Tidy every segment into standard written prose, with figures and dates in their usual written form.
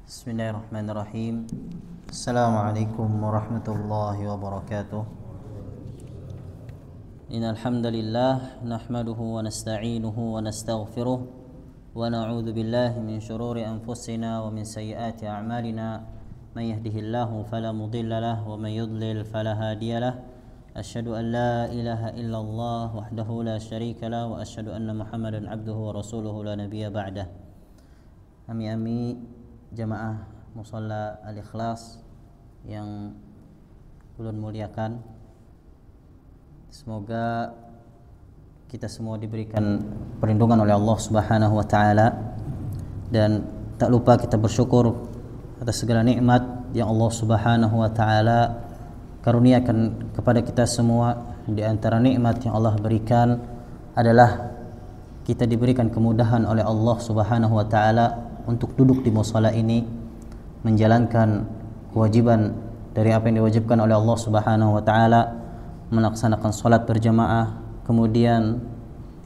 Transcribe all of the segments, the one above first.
Bismillahirrahmanirrahim. Assalamualaikum warahmatullahi wabarakatuh. Innal hamdalillah nahmaduhu wa nasta'inuhu wa nastaghfiruh wa na'udzu billahi min shururi anfusina wa min sayyiati a'malina. Man yahdihillahu fala mudilla lahu wa man yudlil fala hadiya lahu. Asyhadu an la ilaha illallah wahdahu la syarika lahu wa asyhadu anna Muhammadan abduhu wa rasuluhu la nabiyya ba'dah. Ami-ami jamaah musalla al-ikhlas yang ulun muliakan, semoga kita semua diberikan perlindungan oleh Allah Subhanahu wa taala, dan tak lupa kita bersyukur atas segala nikmat yang Allah Subhanahu wa taala karuniakan kepada kita semua. Di antara nikmat yang Allah berikan adalah kita diberikan kemudahan oleh Allah Subhanahu wa taala untuk duduk di musala ini, menjalankan kewajiban dari apa yang diwajibkan oleh Allah Subhanahu wa taala, melaksanakan salat berjamaah, kemudian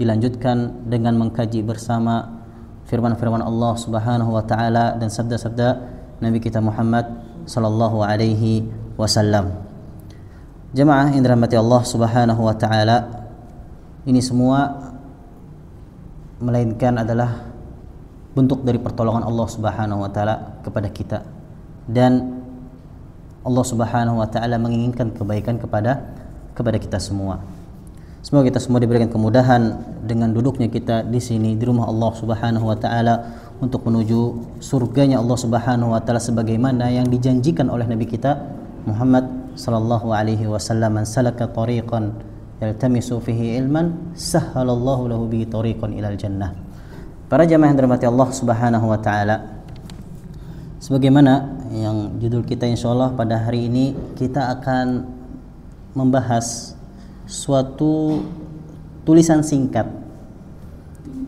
dilanjutkan dengan mengkaji bersama firman-firman Allah Subhanahu wa taala dan sabda-sabda Nabi kita Muhammad sallallahu alaihi wasallam. Jamaah yang dirahmati Allah Subhanahu wa taala, ini semua melainkan adalah bentuk dari pertolongan Allah Subhanahu wa taala kepada kita, dan Allah Subhanahu wa taala menginginkan kebaikan kepada kita semua. Semoga kita semua diberikan kemudahan dengan duduknya kita di sini di rumah Allah Subhanahu wa taala untuk menuju surganya Allah Subhanahu wa taala sebagaimana yang dijanjikan oleh Nabi kita Muhammad sallallahu alaihi wasallam. Man salaka tariqan yaltamisu fihi ilman sahhalallahu lahu bihi tariqan ilal jannah. Para jamaah yang dirahmati Allah Subhanahu wa taala, sebagaimana yang judul kita insyaallah pada hari ini, kita akan membahas suatu tulisan singkat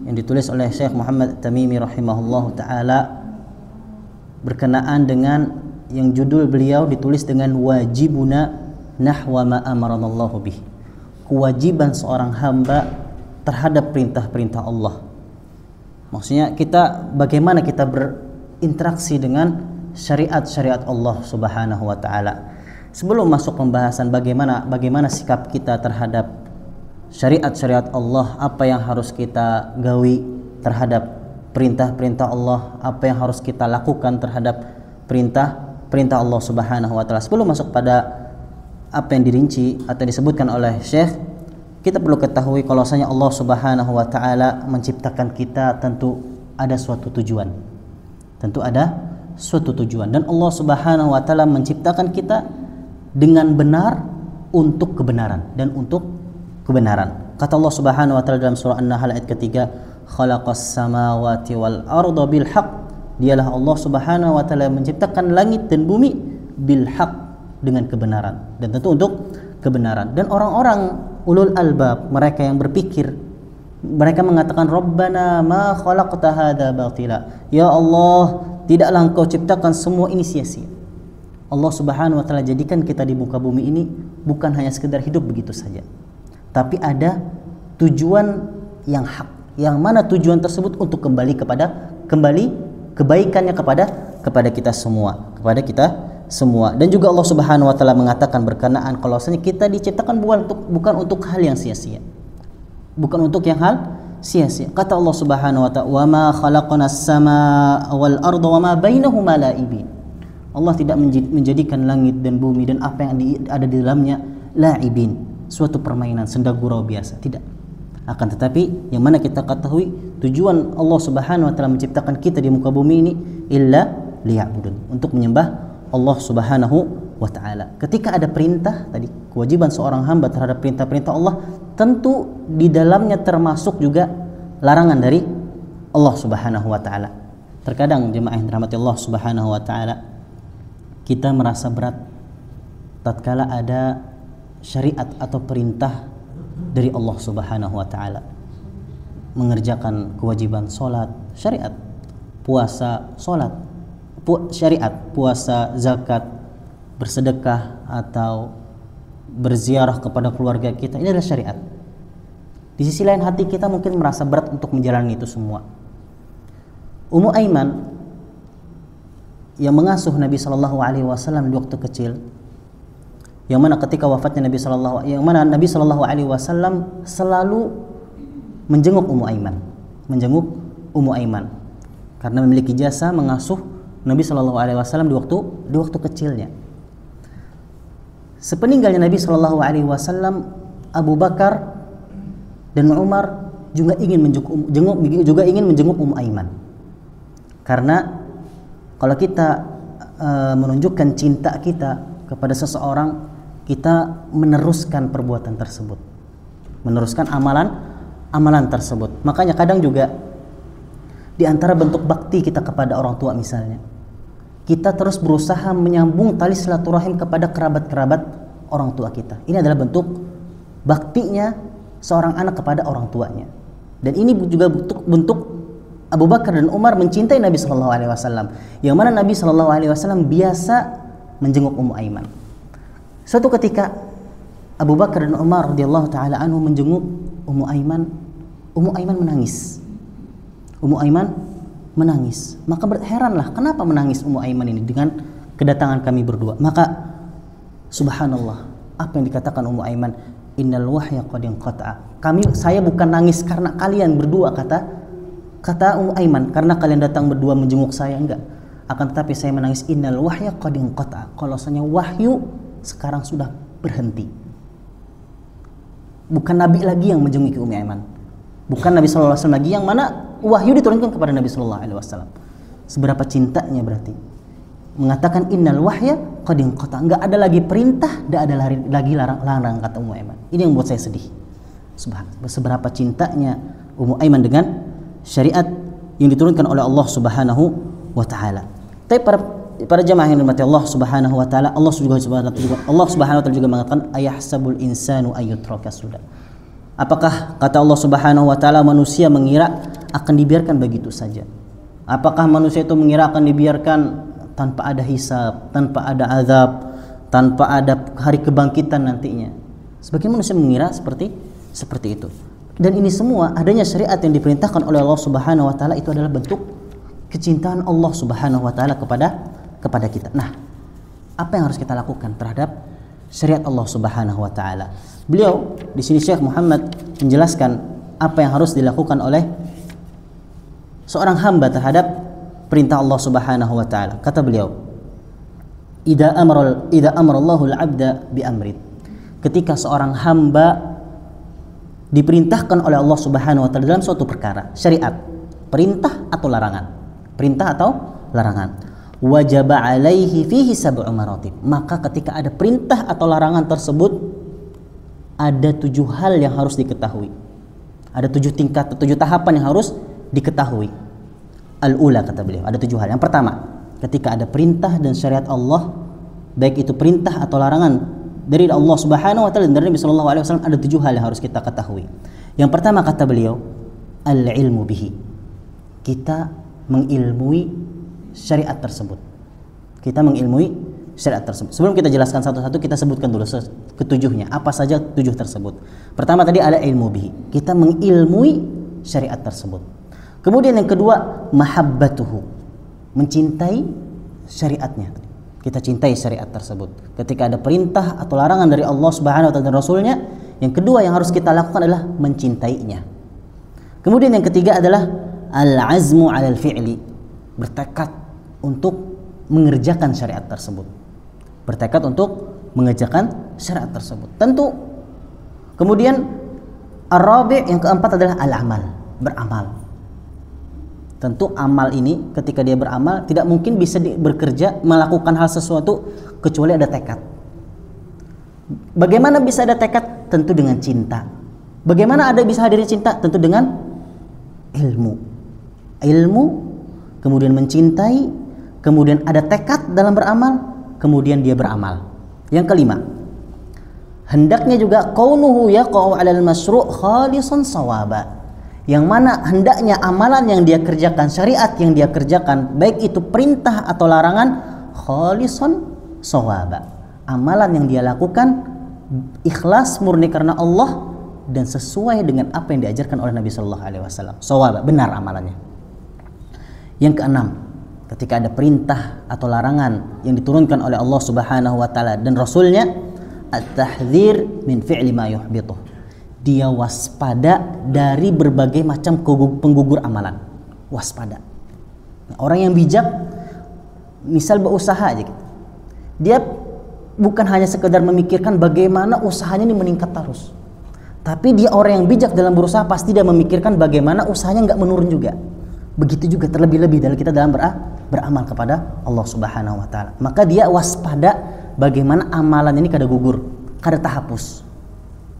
yang ditulis oleh Syekh Muhammad Tamimi rahimahullahu taala berkenaan dengan yang judul beliau ditulis dengan wajibuna nahwa ma amaranallahu bih. Kewajiban seorang hamba terhadap perintah-perintah Allah. Maksudnya bagaimana kita berinteraksi dengan syariat-syariat Allah Subhanahu wa taala. Sebelum masuk pembahasan bagaimana sikap kita terhadap syariat-syariat Allah, apa yang harus kita gawi terhadap perintah-perintah Allah, apa yang harus kita lakukan terhadap perintah Allah Subhanahu wa taala. Sebelum masuk pada apa yang dirinci atau disebutkan oleh Syekh, kita perlu ketahui kalau Allah Subhanahu wa taala menciptakan kita tentu ada suatu tujuan. Dan Allah Subhanahu wa taala menciptakan kita dengan benar untuk kebenaran dan untuk kebenaran. Kata Allah Subhanahu wa taala dalam surah An-Nahl ayat ketiga, khalaqas samawati wal arda bil haqq. Dialah Allah Subhanahu wa taala menciptakan langit dan bumi bil haqq, dengan kebenaran, dan tentu untuk kebenaran. Dan orang-orang ulul albab, mereka yang berpikir, mereka mengatakan Rabbana ma khalaqta hadza batila. Ya Allah, tidaklah Engkau ciptakan semua ini sia-sia. Allah Subhanahu wa taala jadikan kita di muka bumi ini bukan hanya sekedar hidup begitu saja, tapi ada tujuan yang hak, yang mana tujuan tersebut untuk kembali kebaikannya kepada kita semua, Dan juga Allah Subhanahu wa taala mengatakan berkenaan kalau kita diciptakan bukan untuk hal yang sia-sia. Bukan untuk yang hal sia-sia. Kata Allah Subhanahu wa taala, "Wa ma khalaqnas samaa wal arda wa ma bainahuma la'ibin." Allah tidak menjadikan langit dan bumi dan apa yang ada di dalamnya la'ibin, suatu permainan senda gurau biasa, tidak. Akan tetapi yang mana kita ketahui tujuan Allah Subhanahu wa taala menciptakan kita di muka bumi ini illa liya'budun, untuk menyembah Allah Subhanahu wa taala. Ketika ada perintah tadi, kewajiban seorang hamba terhadap perintah-perintah Allah, tentu di dalamnya termasuk juga larangan dari Allah Subhanahu wa taala. Terkadang jemaah yang dirahmati Allah Subhanahu wa taala, kita merasa berat tatkala ada syariat atau perintah dari Allah Subhanahu wa taala. Mengerjakan kewajiban salat, syariat, puasa, salat, syariat, puasa, zakat, bersedekah atau berziarah kepada keluarga kita, ini adalah syariat. Di sisi lain hati kita mungkin merasa berat untuk menjalani itu semua. Ummu Aiman yang mengasuh Nabi Shallallahu Alaihi Wasallam di waktu kecil, yang mana ketika wafatnya Nabi Shallallahu Alaihi Wasallam selalu menjenguk Ummu Aiman, karena memiliki jasa mengasuh Nabi Shallallahu Alaihi Wasallam di waktu kecilnya. Sepeninggalnya Nabi Shallallahu Alaihi Wasallam, Abu Bakar dan Umar juga ingin menjenguk Ummu Aiman, karena kalau kita menunjukkan cinta kita kepada seseorang, kita meneruskan perbuatan tersebut, meneruskan amalan tersebut. Makanya kadang juga di antara bentuk bakti kita kepada orang tua misalnya, kita terus berusaha menyambung tali silaturahim kepada kerabat-kerabat orang tua kita. Ini adalah bentuk baktinya seorang anak kepada orang tuanya. Dan ini juga bentuk Abu Bakar dan Umar mencintai Nabi Shallallahu Alaihi Wasallam, yang mana Nabi Shallallahu Alaihi Wasallam biasa menjenguk Ummu Aiman. Suatu ketika Abu Bakar dan Umar radhiyallahu taala anhu menjenguk Ummu Aiman. Ummu Aiman menangis. Maka heranlah, kenapa menangis Ummu Aiman ini dengan kedatangan kami berdua? Maka subhanallah, apa yang dikatakan Ummu Aiman, innal wahya qad inqata'a. Saya bukan nangis karena kalian berdua, kata Ummu Aiman, karena kalian datang berdua menjenguk saya, enggak. Akan tetapi saya menangis innal wahya qad inqata'a, kalau misalnya wahyu sekarang sudah berhenti. Bukan Nabi lagi yang menjenguk Ummu Aiman, bukan Nabi sallallahu alaihi wasallam lagi, yang mana wahyu diturunkan kepada Nabi sallallahu alaihi wasallam. Seberapa cintanya berarti mengatakan innal wahya qad inqata'a, enggak ada lagi perintah, enggak ada lagi larang, kata Ummu Aiman. Ini yang membuat saya sedih. Seberapa cintanya Ummu Aiman dengan syariat yang diturunkan oleh Allah Subhanahu wa taala. Tapi para jamaah yang dirahmati Allah Subhanahu wa taala, Allah Subhanahu wa taala juga mengatakan ayahsabul insanu ayyutraka suda. Apakah, kata Allah Subhanahu wa taala, manusia mengira akan dibiarkan begitu saja? Apakah manusia itu mengira akan dibiarkan tanpa ada hisab, tanpa ada azab, tanpa ada hari kebangkitan nantinya? Sebagian manusia mengira seperti itu. Dan ini semua, adanya syariat yang diperintahkan oleh Allah Subhanahu wa taala, itu adalah bentuk kecintaan Allah Subhanahu wa taala kepada kita. Nah, apa yang harus kita lakukan terhadap syariat Allah Subhanahu wa taala? Beliau di sini, Syekh Muhammad, menjelaskan apa yang harus dilakukan oleh seorang hamba terhadap perintah Allah Subhanahu wa taala. Kata beliau, idza amara Allahul 'abda bi amrin. Ketika seorang hamba diperintahkan oleh Allah Subhanahu wa taala dalam suatu perkara, syariat, perintah atau larangan, wajaba alaihi fihi sab'u maratib. Maka ketika ada perintah atau larangan tersebut, ada 7 hal yang harus diketahui. Ada 7 tingkat, 7 tahapan yang harus diketahui. Al-ula, kata beliau, ada 7 hal. Yang pertama, ketika ada perintah dan syariat Allah, baik itu perintah atau larangan dari Allah Subhanahu wa taala dan dari Nabi sallallahu alaihi wasallam, ada 7 hal yang harus kita ketahui. Yang pertama, kata beliau, al-ilmu bihi. Kita mengilmui syariat tersebut. Sebelum kita jelaskan satu-satu, kita sebutkan dulu ketujuhnya. Apa saja 7 tersebut? Pertama tadi ada ilmu bihi. Kita mengilmui syariat tersebut. Kemudian yang kedua, mahabbatuhu. Mencintai syariatnya. Kita cintai syariat tersebut. Ketika ada perintah atau larangan dari Allah Subhanahu wa taala dan Rasulnya, yang kedua yang harus kita lakukan adalah mencintainya. Kemudian yang ketiga adalah al-azmu 'alal fi'li. Bertekad untuk mengerjakan syariat tersebut. Tentu. Kemudian ar-rabi', yang keempat adalah al-amal, beramal. Tentu amal ini, ketika dia beramal, tidak mungkin bisa bekerja melakukan hal sesuatu kecuali ada tekad. Bagaimana bisa ada tekad? Tentu dengan cinta. Bagaimana ada bisa hadirnya cinta? Tentu dengan ilmu, kemudian mencintai, kemudian ada tekad dalam beramal, kemudian dia beramal. Yang kelima, hendaknya juga kaunuhu yaqa'u 'alal masyru' khalisan shawaba. Yang mana hendaknya amalan yang dia kerjakan, syariat yang dia kerjakan, baik itu perintah atau larangan, khalisan shawaba. Amalan yang dia lakukan ikhlas, murni karena Allah, dan sesuai dengan apa yang diajarkan oleh Nabi sallallahu alaihi wasallam. Shawaba, benar amalannya. Yang keenam, ketika ada perintah atau larangan yang diturunkan oleh Allah Subhanahu wa taala dan Rasulnya, at-tahdzir min fi'li ma yuhbituh. Dia waspada dari berbagai macam penggugur amalan. Waspada. Nah, orang yang bijak, misal berusaha aja gitu. Dia bukan hanya sekedar memikirkan bagaimana usahanya ini meningkat terus. Tapi dia orang yang bijak dalam berusaha, pasti dia memikirkan bagaimana usahanya nggak menurun juga. Begitu juga terlebih-lebih dalam kita dalam beramal kepada Allah Subhanahu wa taala. Maka dia waspada bagaimana amalan ini kada gugur, kada terhapus.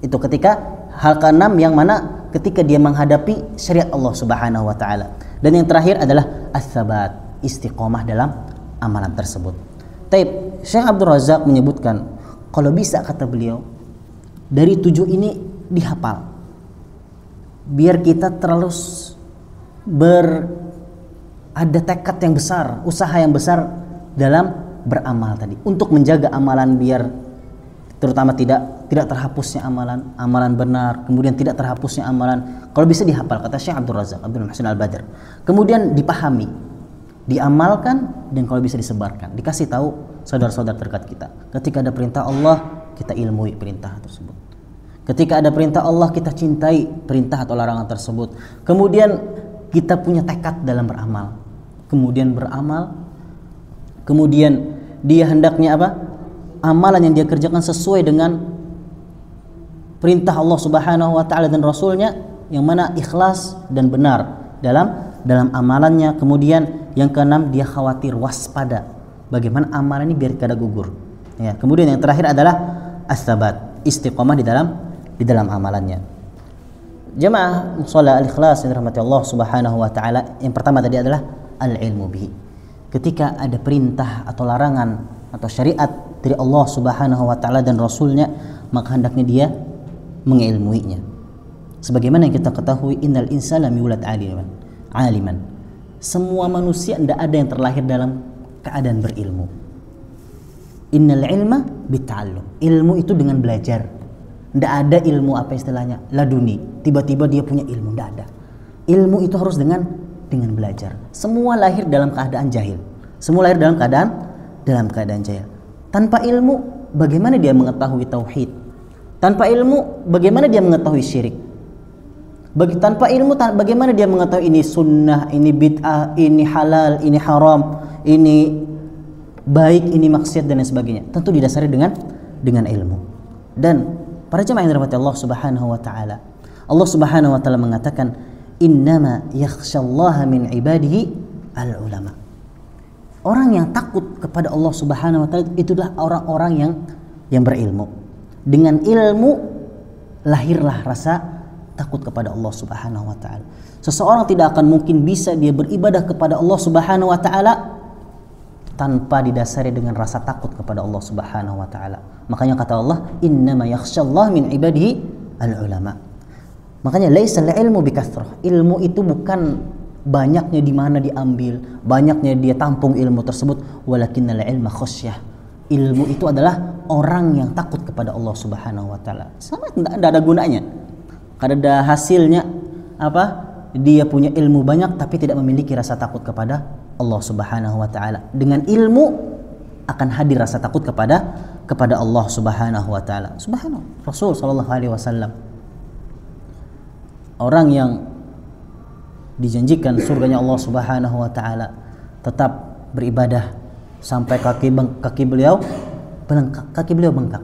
Itu ketika hal keenam yang mana ketika dia menghadapi syariat Allah Subhanahu wa taala. Dan yang terakhir adalah as-sabat, istiqomah dalam amalan tersebut. Taib, Syekh Abdul Razak menyebutkan kalau bisa, kata beliau, dari 7 ini dihafal. Biar kita terus ada tekad yang besar, usaha yang besar dalam beramal tadi untuk menjaga amalan biar terutama tidak terhapusnya amalan benar, kemudian tidak terhapusnya amalan. Kalau bisa dihafal, kata Syekh Abdul Razak Abdul Muhsin Al-Badr. Kemudian dipahami, diamalkan, dan kalau bisa disebarkan, dikasih tahu saudara-saudara terdekat kita. Ketika ada perintah Allah, kita ilmui perintah tersebut. Ketika ada perintah Allah, kita cintai perintah atau larangan tersebut. Kemudian kita punya tekad dalam beramal. Kemudian beramal. Kemudian dia hendaknya apa? Amalan yang dia kerjakan sesuai dengan perintah Allah Subhanahu wa taala dan Rasulnya, yang mana ikhlas dan benar dalam amalannya. Kemudian yang keenam, dia khawatir, waspada bagaimana amalan ini biar kada gugur. Ya, kemudian yang terakhir adalah as-sabat, istiqomah di dalam amalannya. Jamaah shalah al-ikhlas yang dirahmati Allah Subhanahu wa taala, yang pertama tadi adalah al-ilmu bihi. Ketika ada perintah atau larangan atau syariat dari Allah Subhanahu wa taala dan Rasulnya, maka hendaknya dia mengilmuinya. Sebagaimana yang kita ketahui, innal insana yulad aliman. Semua manusia tidak ada yang terlahir dalam keadaan berilmu. Innal ilma bita'allum. Ilmu itu dengan belajar. Tidak ada ilmu apa istilahnya laduni, tiba-tiba dia punya ilmu, tidak ada. Ilmu itu harus dengan belajar. Semua lahir dalam keadaan jahil. Semua lahir dalam keadaan jahil. Tanpa ilmu, bagaimana dia mengetahui tauhid? Tanpa ilmu, bagaimana dia mengetahui syirik? Tanpa ilmu, bagaimana dia mengetahui ini sunnah, ini bid'ah, ini halal, ini haram, ini baik, ini maksiat, dan lain sebagainya. Tentu didasari dengan ilmu. Dan para jemaah yang dirahmati Allah Subhanahu wa taala, Allah Subhanahu wa taala mengatakan, innama yakhsyallaha min ibadihi al-ulama. Orang yang takut kepada Allah Subhanahu wa taala itulah orang-orang yang berilmu. Dengan ilmu lahirlah rasa takut kepada Allah Subhanahu wa taala. Seseorang tidak akan mungkin bisa dia beribadah kepada Allah Subhanahu wa taala tanpa didasari dengan rasa takut kepada Allah Subhanahu wa taala. Makanya kata Allah, innama yakhsyallaha min ibadihi al-ulama. Makanya laisal ilmu bikathrah. Ilmu itu bukan banyaknya di mana diambil, banyaknya dia tampung ilmu tersebut, walakinnal ilma khasyah. Ilmu itu adalah orang yang takut kepada Allah Subhanahu wa taala. Sama tidak ada gunanya. Kada ada hasilnya apa? Dia punya ilmu banyak tapi tidak memiliki rasa takut kepada Allah Subhanahu wa taala. Dengan ilmu akan hadir rasa takut kepada Allah Subhanahu wa taala. Subhanallah. Rasul sallallahu alaihi wasallam, orang yang dijanjikan surganya Allah Subhanahu wa taala, tetap beribadah sampai kaki beliau bengkak.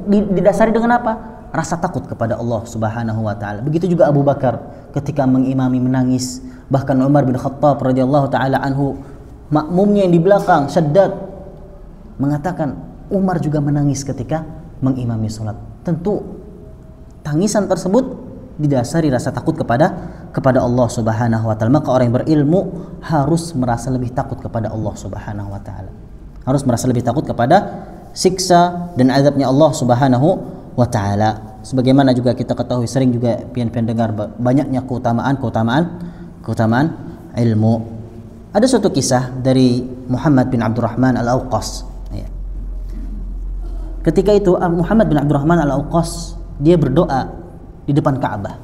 Didasari dengan apa? Rasa takut kepada Allah Subhanahu wa taala. Begitu juga Abu Bakar ketika mengimami menangis. Bahkan Umar bin Khattab radhiyallahu taala anhu, makmumnya yang di belakang Syaddad, mengatakan Umar juga menangis ketika mengimami salat. Tentu tangisan tersebut didasari rasa takut kepada Allah Subhanahu wa taala. Maka orang yang berilmu harus merasa lebih takut kepada Allah Subhanahu wa taala. Harus merasa lebih takut kepada siksa dan azabnya Allah Subhanahu wa taala. Sebagaimana juga kita ketahui, sering juga pian-pian dengar banyaknya keutamaan ilmu. Ada suatu kisah dari Muhammad bin Abdurrahman Al-Awqas. Ketika itu Muhammad bin Abdurrahman Al-Awqas dia berdoa di depan Ka'bah.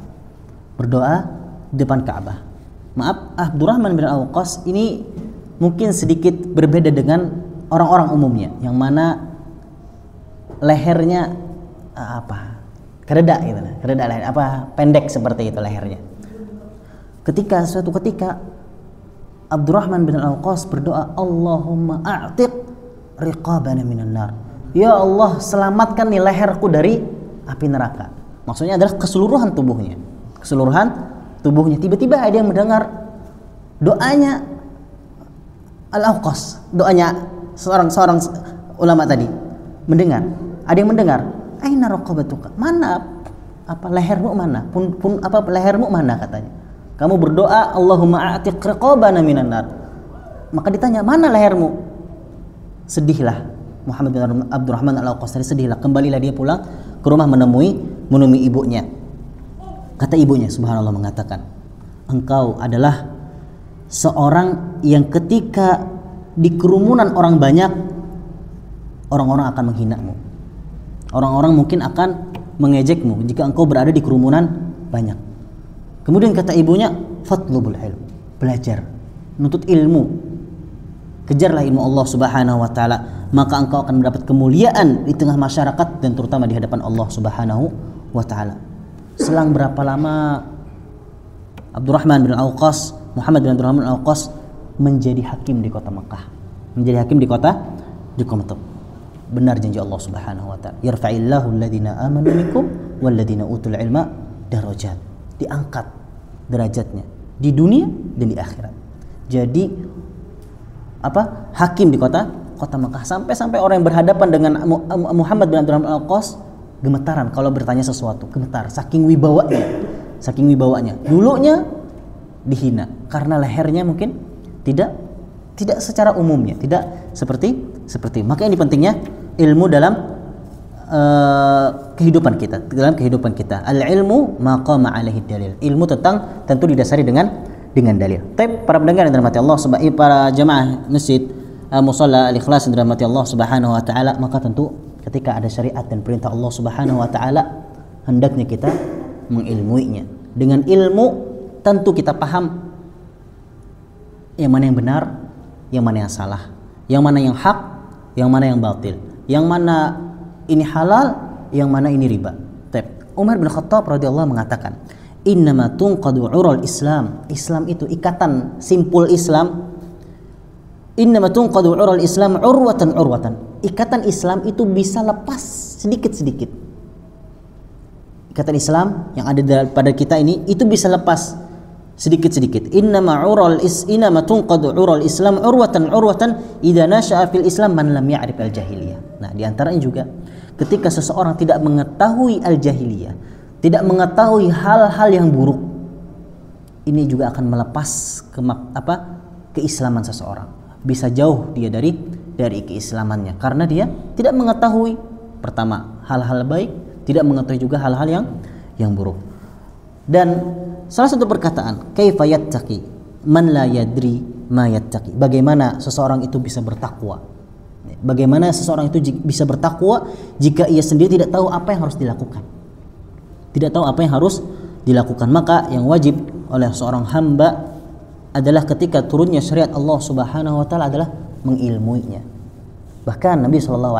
Maaf, Abdurrahman bin Al-Qas ini mungkin sedikit berbeda dengan orang-orang umumnya, yang mana lehernya keredak gitu, keredak leher, pendek seperti itu lehernya. Suatu ketika Abdurrahman bin Al-Qas berdoa, Allahumma a'tiq riqabana minan nar. Ya Allah, selamatkan nih leherku dari api neraka. Maksudnya adalah keseluruhan tubuhnya. Tiba-tiba ada yang mendengar doanya Al-Auqas, doanya seorang ulama tadi. Ada yang mendengar, aina raqabatuka? Mana lehermu mana? Lehermu mana katanya. Kamu berdoa Allahumma a'tiq riqabana minan nar. Maka ditanya, mana lehermu? Sedihlah Muhammad bin Abdurrahman Al-Auqas tadi, sedihlah. Kembalilah dia pulang ke rumah menemui ibunya. Kata ibunya, subhanallah, mengatakan, engkau adalah seorang yang ketika di kerumunan orang banyak, orang-orang akan menghinamu. Orang-orang mungkin akan mengejekmu jika engkau berada di kerumunan banyak. Kemudian kata ibunya, fatlubul ilm, belajar, menuntut ilmu. Kejarlah ilmu Allah Subhanahu wa taala, maka engkau akan mendapat kemuliaan di tengah masyarakat dan terutama di hadapan Allah Subhanahu wa taala. Selang berapa lama Abdurrahman bin Al-Auqas, Muhammad bin Abdurrahman Al-Auqas menjadi hakim di kota Mekah. Benar janji Allah Subhanahu wa taala, yarfa'illahu alladhina amanu minkum walladhina utul ilma darajat. Diangkat derajatnya di dunia dan di akhirat. Jadi hakim di kota Mekah, sampai orang yang berhadapan dengan Muhammad bin Abdurrahman Al-Auqas gemetaran kalau bertanya sesuatu, gemetar saking wibawanya. Dulunya dihina karena lehernya mungkin tidak secara umumnya, tidak seperti maka ini pentingnya ilmu dalam kehidupan kita. Al-ilmu maqama alaihi dalil. Ilmu tentu didasari dengan dalil. Tapi para pendengar yang dirahmati Allah, para jemaah masjid Musalla Al-Ikhlas yang dirahmati Allah Subhanahu wa taala, maka tentu ketika ada syariat dan perintah Allah Subhanahu wa taala, hendaknya kita mengilmuinya. Dengan ilmu tentu kita paham yang mana yang benar, yang mana yang salah, yang mana yang hak, yang mana yang batil, yang mana ini halal, yang mana ini riba. Umar bin Khattab radhiyallahu mengatakan, innama tunqadu ural Islam. Islam itu ikatan simpul Islam. Innama tunqadu ural Islam urwatan. Ikatan Islam itu bisa lepas sedikit-sedikit. Ikatan Islam yang ada pada kita ini itu bisa lepas sedikit-sedikit. Innama tunqadu ural Islam urwatan idza nasha'a fil Islam man lam ya'rif al-jahiliyah. Nah, di antaranya juga ketika seseorang tidak mengetahui al-jahiliyah, tidak mengetahui hal-hal yang buruk, ini juga akan melepas keislaman seseorang. Bisa jauh dia dari keislamannya karena dia tidak mengetahui pertama hal-hal baik, tidak mengetahui juga hal-hal yang buruk. Dan salah satu perkataan, kaifa yattaqi man la yadri ma yattaqi. Bagaimana seseorang itu bisa bertakwa? Bagaimana seseorang itu bisa bertakwa jika ia sendiri tidak tahu apa yang harus dilakukan? Tidak tahu apa yang harus dilakukan. Maka yang wajib oleh seorang hamba adalah ketika turunnya syariat Allah Subhanahu wa taala adalah mengilmuinya. Bahkan Nabi SAW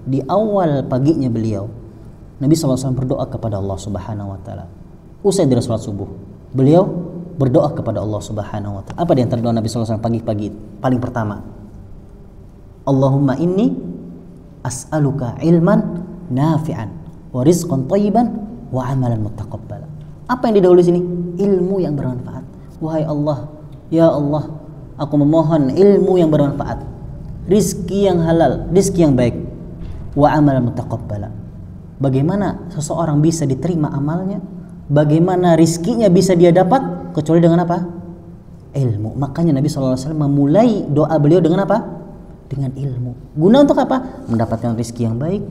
di awal paginya beliau, Nabi SAW berdoa kepada Allah Subhanahu wa taala. Usai dari salat subuh, beliau berdoa kepada Allah Subhanahu wa taala. Apa di antara doa Nabi SAW pagi-pagi? Paling pertama, Allahumma inni as'aluka ilman nafi'an wa rizqan thayyiban wa amalan muttaqabbala. Apa yang didahului sini? Ilmu yang bermanfaat. Wahai Allah, ya Allah, aku memohon ilmu yang bermanfaat, rizki yang halal, rizki yang baik, wa amalan muttaqabbala. Bagaimana seseorang bisa diterima amalnya? Bagaimana rizkinya bisa dia dapat kecuali dengan apa? Ilmu. Makanya Nabi SAW memulai doa beliau dengan apa? Dengan ilmu. Guna untuk apa? Mendapatkan rizki yang baik,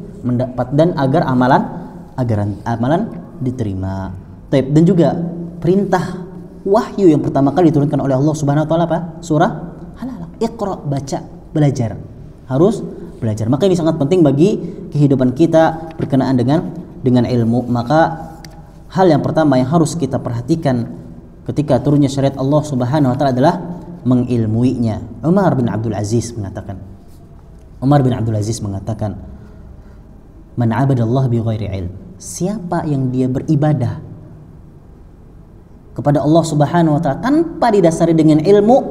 dan agar amalan diterima. Dan juga perintah wahyu yang pertama kali diturunkan oleh Allah Subhanahu wa taala apa? Surah Al-Alaq. Iqra, baca, belajar. Harus belajar. Maka ini sangat penting bagi kehidupan kita berkenaan dengan ilmu. Maka hal yang pertama yang harus kita perhatikan ketika turunnya syariat Allah Subhanahu wa taala adalah mengilmuinya. Umar bin Abdul Aziz mengatakan, man 'abadallah bi ghairi ilm, siapa yang dia beribadah kepada Allah Subhanahu wa taala tanpa didasari dengan ilmu,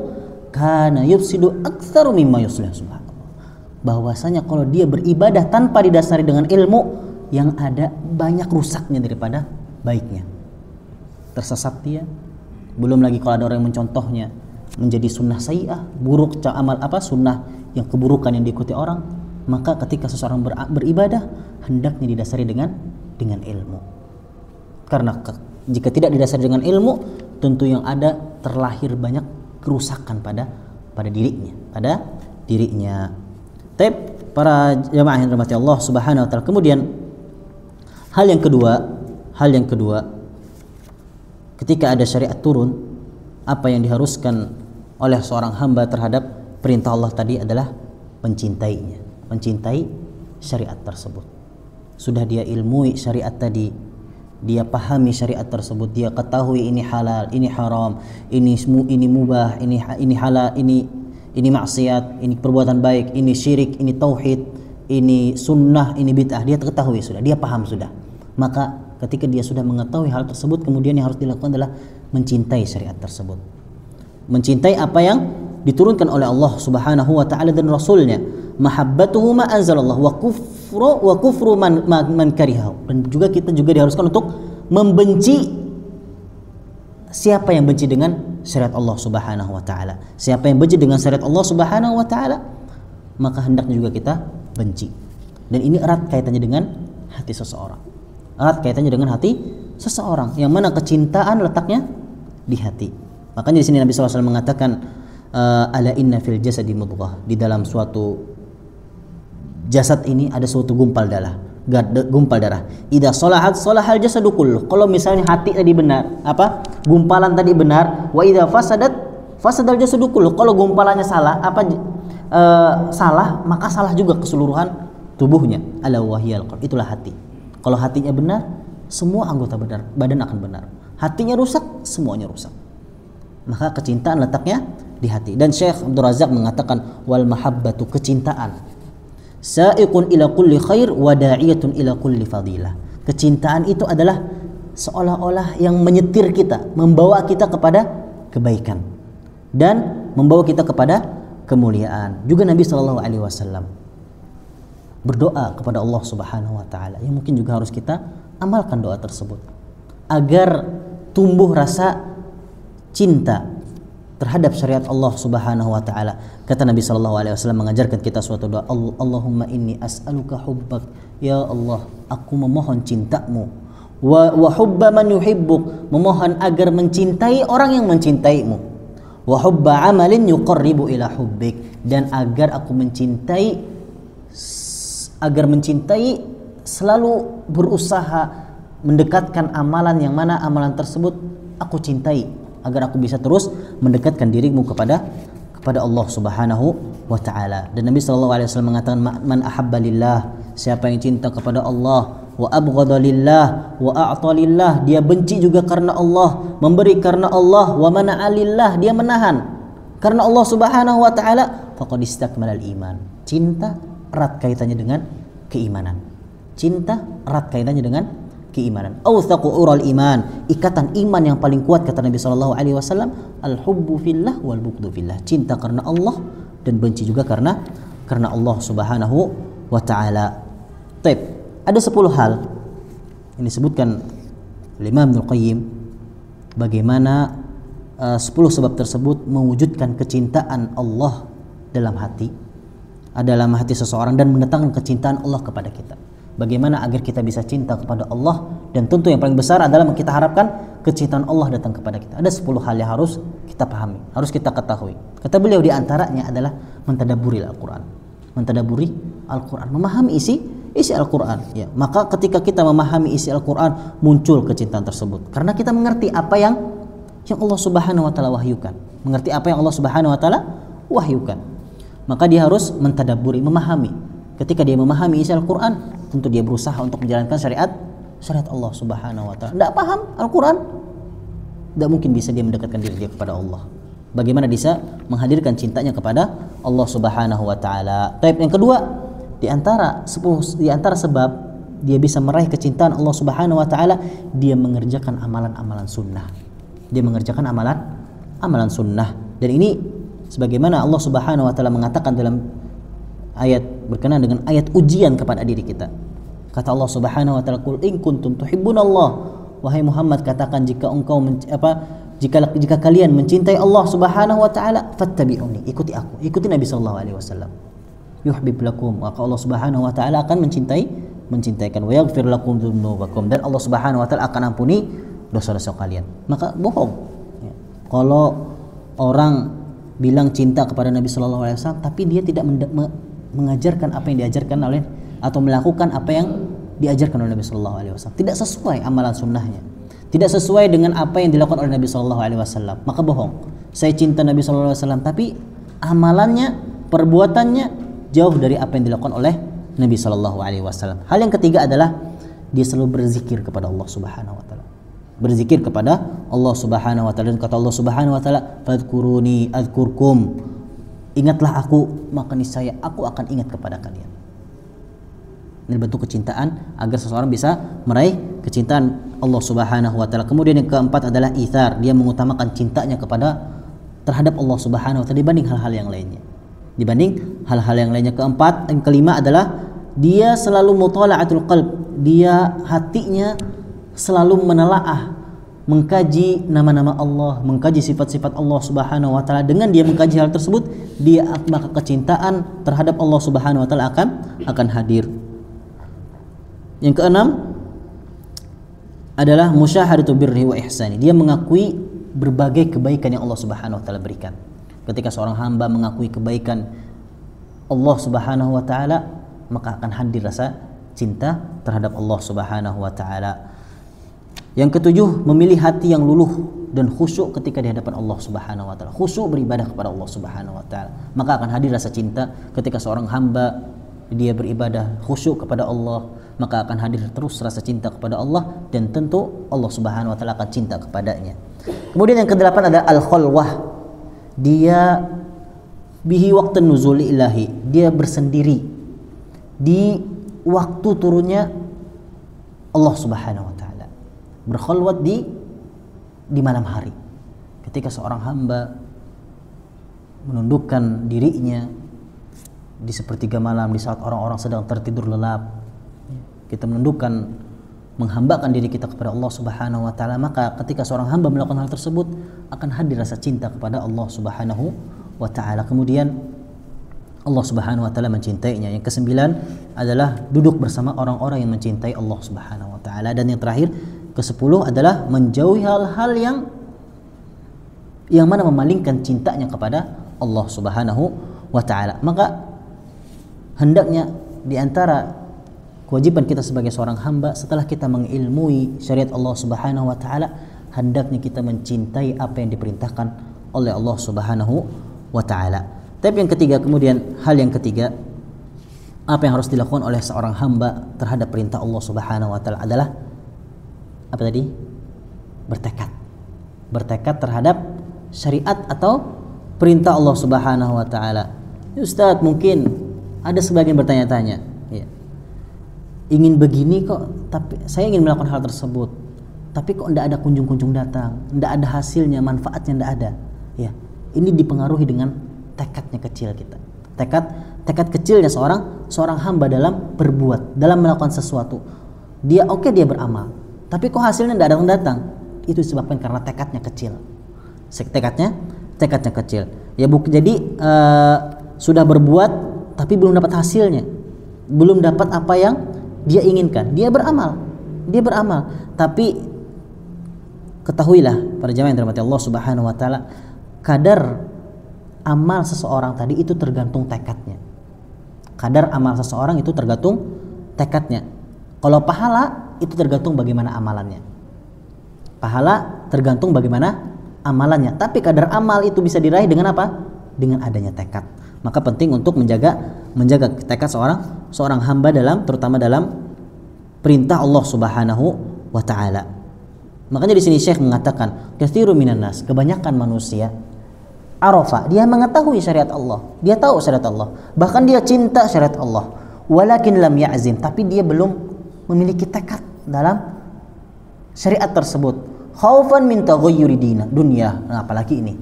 kana yufsidu aktsaru mimma yuslih. Subhanallah, bahwasanya kalau dia beribadah tanpa didasari dengan ilmu, yang ada banyak rusaknya daripada baiknya. Tersesat dia, belum lagi kalau ada orang yang mencontohnya menjadi sunnah sayyi'ah, buruk amal sunnah yang keburukan yang diikuti orang. Maka ketika seseorang beribadah hendaknya didasari dengan ilmu. Karena jika tidak didasari dengan ilmu, tentu yang ada terlahir banyak kerusakan pada dirinya. Tapi para jamaah yang dirahmati Allah Subhanahu wa taala, kemudian hal yang kedua, ketika ada syariat turun, apa yang diharuskan oleh seorang hamba terhadap perintah Allah tadi adalah mencintai syariat tersebut. Sudah dia ilmui syariat tadi, dia pahami syariat tersebut, dia ketahui ini halal, ini haram, ini mubah, ini halal, ini maksiat, ini perbuatan baik, ini syirik, ini tauhid, ini sunnah, ini bid'ah, dia ketahui sudah, dia paham sudah. Maka ketika dia sudah mengetahui hal tersebut, kemudian yang harus dilakukan adalah mencintai syariat tersebut, mencintai apa yang diturunkan oleh Allah Subhanahu wa taala dan Rasulnya. Mahabbatuhu ma anzalallah wa kufru man karihahu. Dan juga kita diharuskan untuk membenci siapa yang benci dengan syariat Allah Subhanahu wa taala. Siapa yang benci dengan syariat Allah Subhanahu wa taala, maka hendaknya juga kita benci. Dan ini erat kaitannya dengan hati seseorang. Yang mana kecintaan letaknya di hati. Makanya di sini Nabi SAW mengatakan, ala inna fil jasadi mudghah, di dalam suatu jasad ini ada suatu gumpal darah. Idza salahat salahal jasadu kulluh. Kalau misalnya hati tadi benar, gumpalan tadi benar, wa idza fasadal jasadu kulluh. Kalau gumpalannya salah, salah, maka salah juga keseluruhan tubuhnya. Ala wahyal qalb, itulah hati. Kalau hatinya benar, semua anggota badan akan benar. Hatinya rusak, semuanya rusak. Maka kecintaan letaknya di hati. Dan Syekh Abdul Razak mengatakan, wal mahabbatu, kecintaan, sa'iqun ila kulli khair wa da'iyatun ila kulli fadilah. Kecintaan itu adalah seolah-olah yang menyetir kita, membawa kita kepada kebaikan dan membawa kita kepada kemuliaan. Juga Nabi SAW berdoa kepada Allah Subhanahu wa taala, yang mungkin juga harus kita amalkan doa tersebut agar tumbuh rasa cinta terhadap syariat Allah Subhanahu wa taala. Kata Nabi sallallahu alaihi wasallam mengajarkan kita suatu doa, Allahumma inni as'aluka hubbak, ya Allah, aku memohon cintamu, wa hubba man yuhibbuk, memohon agar mencintai orang yang mencintaimu, wa hubba amalin yuqarribu ila hubbik, dan agar aku mencintai selalu berusaha mendekatkan amalan yang mana amalan tersebut aku cintai, agar aku bisa terus mendekatkan dirimu kepada Allah Subhanahu wa taala. Dan Nabi sallallahu alaihi wasallam mengatakan, man ahabba lillah, siapa yang cinta kepada Allah, wa abghadha lillah wa a'ta lillah, dia benci juga karena Allah, memberi karena Allah, wa mana'a lillah, dia menahan karena Allah Subhanahu wa taala, faqad istakmalal iman. Cinta erat kaitannya dengan keimanan. Awthaqu ural iman, ikatan iman yang paling kuat, kata Nabi sallallahu alaihi wasallam, al hubbu fillah wal bughdu fillah, cinta karena Allah dan benci juga karena Allah Subhanahu wa taala. Baik, ada 10 hal ini disebutkan oleh Imam Ibnu Qayyim bagaimana 10 sebab tersebut mewujudkan kecintaan Allah dalam hati seseorang dan mendatangkan kecintaan Allah kepada kita. Bagaimana agar kita bisa cinta kepada Allah, dan tentu yang paling besar adalah kita harapkan kecintaan Allah datang kepada kita. Ada 10 hal yang harus kita pahami, harus kita ketahui. Kata beliau, di antaranya adalah mentadabburi Al-Qur'an. Memahami isi Al-Qur'an. Ya, maka ketika kita memahami isi Al-Qur'an, muncul kecintaan tersebut. Karena kita mengerti apa yang Allah Subhanahu wa taala wahyukan. Maka dia harus mentadabburi, memahami. Ketika dia memahami isi Al-Qur'an, tentu dia berusaha untuk menjalankan syariat Allah Subhanahu wa taala. Tidak paham Al-Qur'an, tidak mungkin bisa dia mendekatkan diri dia kepada Allah. Bagaimana bisa menghadirkan cintanya kepada Allah Subhanahu wa taala. Taib yang kedua, di antara sebab dia bisa meraih kecintaan Allah Subhanahu wa taala, dia mengerjakan amalan-amalan sunnah. Dia mengerjakan amalan sunnah. Dan ini sebagaimana Allah Subhanahu wa taala mengatakan dalam ayat berkenaan dengan ayat ujian kepada diri kita. Kata Allah Subhanahu wa taala, "Qul in kuntum tuhibbunallah." Wahai Muhammad, katakan jika engkau jika kalian mencintai Allah Subhanahu wa taala, fattabi'uni, ikuti aku, ikuti Nabi sallallahu alaihi wasallam. Yuhibbu lakum, maka Allah Subhanahu wa taala akan mencintaikan, wa yaghfir lakum dzunubakum, dan Allah Subhanahu wa taala akan ampuni dosa-dosa kalian. Maka bohong ya, kalau orang bilang cinta kepada Nabi sallallahu alaihi wasallam tapi dia tidak mengajarkan apa yang diajarkan oleh atau melakukan apa yang diajarkan oleh Nabi sallallahu alaihi wasallam, tidak sesuai amalan sunnahnya, tidak sesuai dengan apa yang dilakukan oleh Nabi sallallahu alaihi wasallam, maka bohong. Saya cinta Nabi sallallahu alaihi wasallam tapi amalannya, perbuatannya jauh dari apa yang dilakukan oleh Nabi sallallahu alaihi wasallam. Hal yang ketiga adalah dia selalu berzikir kepada Allah Subhanahu wa taala. Berzikir kepada Allah Subhanahu wa taala, dan kata Allah Subhanahu wa taala, "Fadhkuruni adzkurkum." Ingatlah aku, maka niscaya aku akan ingat kepada kalian. Ini bentuk kecintaan agar seseorang bisa meraih kecintaan Allah Subhanahu wa taala. Kemudian yang keempat adalah itsar, dia mengutamakan cintanya terhadap Allah Subhanahu wa taala dibanding hal-hal yang lainnya. Keempat, yang kelima adalah dia selalu mutala'atul qalb, dia hatinya selalu menelaah, mengkaji nama-nama Allah, mengkaji sifat-sifat Allah Subhanahu wa taala. Dengan dia mengkaji hal tersebut, maka kecintaan terhadap Allah Subhanahu wa taala akan hadir. Yang keenam adalah musyahadatu birri wa ihsani. Dia mengakui berbagai kebaikan yang Allah Subhanahu wa taala berikan. Ketika seorang hamba mengakui kebaikan Allah Subhanahu wa taala, maka akan hadir rasa cinta terhadap Allah Subhanahu wa taala. Yang ketujuh, memilih hati yang luluh dan khusyuk ketika di hadapan Allah Subhanahu wa taala. Khusyuk beribadah kepada Allah Subhanahu wa taala, maka akan hadir rasa cinta. Ketika seorang hamba dia beribadah khusyuk kepada Allah, maka akan hadir terus rasa cinta kepada Allah, dan tentu Allah Subhanahu wa taala akan cinta kepadanya. Kemudian yang kedelapan adalah al-khalwah. Dia bihi waqtan nuzul ilahi, dia bersendiri di waktu turunnya Allah Subhanahu wa taala. Berkhalwat di malam hari. Ketika seorang hamba menundukkan dirinya di sepertiga malam, di saat orang-orang sedang tertidur lelap, kita menundukkan, menghambakan diri kita kepada Allah Subhanahu wa taala, maka ketika seorang hamba melakukan hal tersebut akan hadir rasa cinta kepada Allah Subhanahu wa taala. Kemudian Allah Subhanahu wa taala mencintainya. Yang kesembilan adalah duduk bersama orang-orang yang mencintai Allah Subhanahu wa taala. Dan yang terakhir, ke-10 adalah menjauhi hal-hal yang mana memalingkan cintanya kepada Allah Subhanahu wa taala. Maka hendaknya di antara kewajiban kita sebagai seorang hamba, setelah kita mengilmui syariat Allah Subhanahu wa taala, hendaknya kita mencintai apa yang diperintahkan oleh Allah Subhanahu wa taala. Tapi yang ketiga, kemudian hal yang ketiga, apa yang harus dilakukan oleh seorang hamba terhadap perintah Allah Subhanahu wa taala adalah apa tadi? Bertekad terhadap syariat atau perintah Allah Subhanahu wa taala. Ustaz, mungkin ada sebagian bertanya-tanya, ya, ingin begini kok, tapi saya ingin melakukan hal tersebut, tapi kok tidak ada kunjung-kunjung datang, tidak ada hasilnya, manfaatnya tidak ada. Ya, ini dipengaruhi dengan tekadnya kecil kita. Tekad kecilnya seorang hamba dalam berbuat, dalam melakukan sesuatu. Dia dia beramal, tapi kok hasilnya tidak datang. Itu disebabkan karena tekadnya kecil. Tekadnya kecil. Ya jadi sudah berbuat tapi belum dapat hasilnya, belum dapat apa yang dia inginkan. Dia beramal, tapi ketahuilah para jamaah yang dirahmati Allah Subhanahu wa taala, kadar amal seseorang tadi itu tergantung tekadnya. Kalau pahala itu tergantung bagaimana amalannya. Tapi kadar amal itu bisa diraih dengan apa? Dengan adanya tekad. Maka penting untuk menjaga tekad seorang hamba terutama dalam perintah Allah Subhanahu wa taala. Makanya di sini Syekh mengatakan, katsirun minan nas, kebanyakan manusia arafa, dia mengetahui syariat Allah, dia tahu syariat Allah, bahkan dia cinta syariat Allah, walakin lam ya'zim, tapi dia belum memiliki tekad dalam syariat tersebut. Khaufan min taghayyuri dunya. Nah, apalagi ini,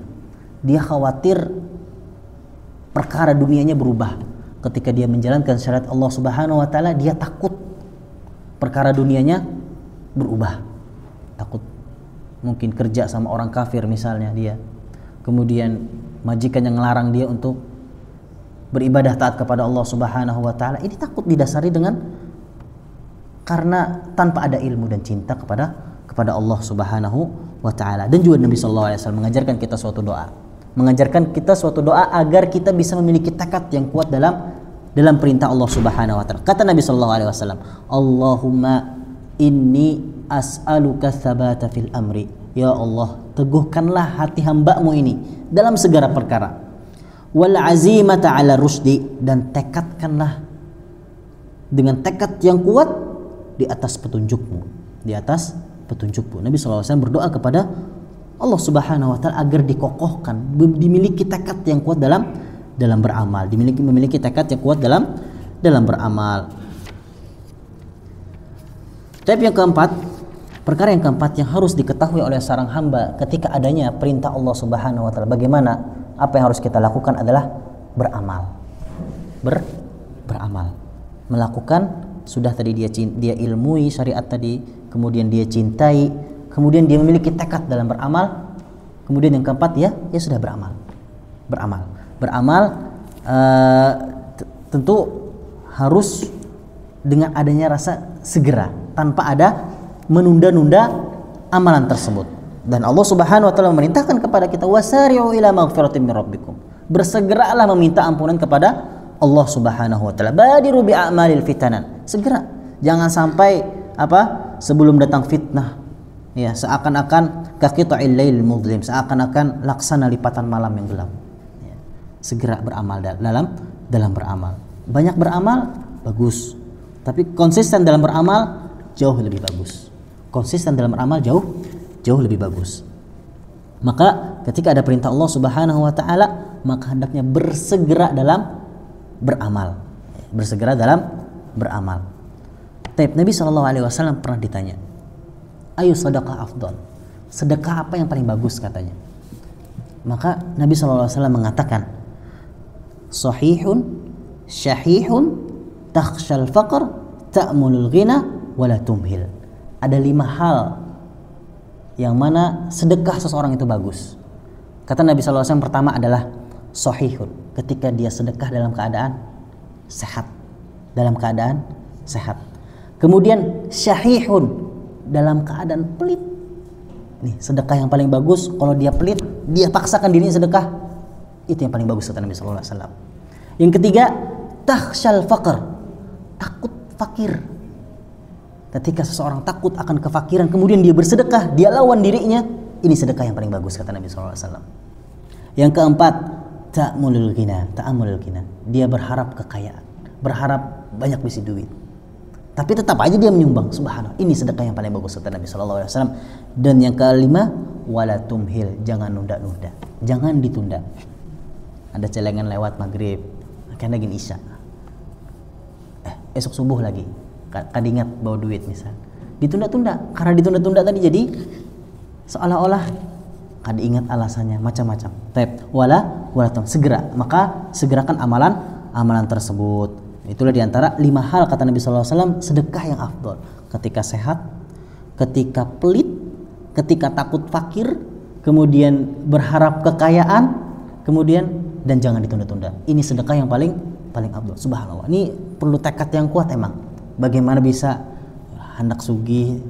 dia khawatir perkara dunianya berubah. Ketika dia menjalankan syariat Allah Subhanahu wa taala, dia takut perkara dunianya berubah. Takut mungkin kerja sama orang kafir misalnya dia, kemudian majikan yang melarang dia untuk beribadah taat kepada Allah Subhanahu wa taala. Ini takut didasari dengan karena tanpa ada ilmu dan cinta kepada Allah Subhanahu wa taala. Dan juga Nabi sallallahu alaihi wasallam mengajarkan kita suatu doa agar kita bisa memiliki tekad yang kuat dalam perintah Allah Subhanahu wa taala. Kata Nabi sallallahu alaihi wasallam, Allahumma inni as'aluka tsabata fil amri. Ya Allah, teguhkanlah hati hamba-Mu ini dalam segala perkara. Wal azimata 'ala rusdi, dan tekadkanlah dengan tekad yang kuat di atas petunjuk-Mu, di atas petunjuk-Mu. Nabi sallallahu alaihi wasallam berdoa kepada Allah Subhanahu wa taala agar dikokohkan, dimiliki tekad yang kuat dalam beramal, memiliki tekad yang kuat dalam beramal. Tapi yang keempat, perkara yang keempat yang harus diketahui oleh seorang hamba ketika adanya perintah Allah Subhanahu wa taala, bagaimana apa yang harus kita lakukan adalah beramal. Beramal. Melakukan, sudah tadi dia ilmui syariat tadi, kemudian dia cintai, kemudian dia memiliki tekad dalam beramal. Kemudian yang keempat ya sudah beramal. Tentu harus dengan adanya rasa segera, tanpa ada menunda-nunda amalan tersebut. Dan Allah Subhanahu wa taala memerintahkan kepada kita, wasari'u ila maghfiratin min rabbikum, bersegeralah meminta ampunan kepada Allah Subhanahu wa taala. Badiru bi a'malil fitanan, segera, jangan sampai sebelum datang fitnah, ya, seakan-akan kaqita'il lail mudlim, seakan-akan laksana lipatan malam yang gelap. Ya, segera beramal dalam beramal. Banyak beramal bagus, tapi konsisten dalam beramal jauh lebih bagus. Konsisten dalam beramal jauh lebih bagus. Maka ketika ada perintah Allah Subhanahu wa taala, maka hendaknya bersegera dalam beramal. Bersegera dalam beramal. Nabi sallallahu alaihi wasallam pernah ditanya, ayu sedekah afdal, sedekah apa yang paling bagus katanya. Maka Nabi sallallahu alaihi wasallam mengatakan, sahihun syahihun takhshal faqr ta'mulul ghina wala tumhil. Ada 5 hal yang mana sedekah seseorang itu bagus. Kata Nabi sallallahu alaihi wasallam, pertama adalah sahihun, ketika dia sedekah dalam keadaan sehat, Kemudian syahihun, dalam keadaan pelit. Nih, sedekah yang paling bagus kalau dia pelit, dia paksakan dirinya sedekah, itu yang paling bagus kata Nabi sallallahu alaihi wasallam. Yang ketiga, takhshal faqr, takut fakir. Ketika seseorang takut akan kefakiran, kemudian dia bersedekah, dia lawan dirinya, ini sedekah yang paling bagus kata Nabi sallallahu alaihi wasallam. Yang keempat, ta'amulul ghina, dia berharap kekayaan, berharap banyak bisi duit, tapi tetap aja dia menyumbang. Subhanallah, ini sedekah yang paling bagus kata Nabi sallallahu alaihi wasallam. Dan yang kelima, wala tumhil, jangan nunda-nunda, jangan ditunda. Ada celengan lewat maghrib, akan lagi isya, esok subuh lagi kadingat bawa duit misal, ditunda-tunda. Karena ditunda-tunda tadi jadi seolah-olah kadingat alasannya macam-macam. Wala segera, maka segerakan amalan tersebut. Itulah diantara 5 hal kata Nabi sallallahu alaihi wasallam sedekah yang afdal. Ketika sehat, ketika pelit, ketika takut fakir, kemudian berharap kekayaan, kemudian dan jangan ditunda-tunda. Ini sedekah yang paling afdal. Subhanallah. Ini perlu tekad yang kuat emang. Bagaimana bisa hendak sugih,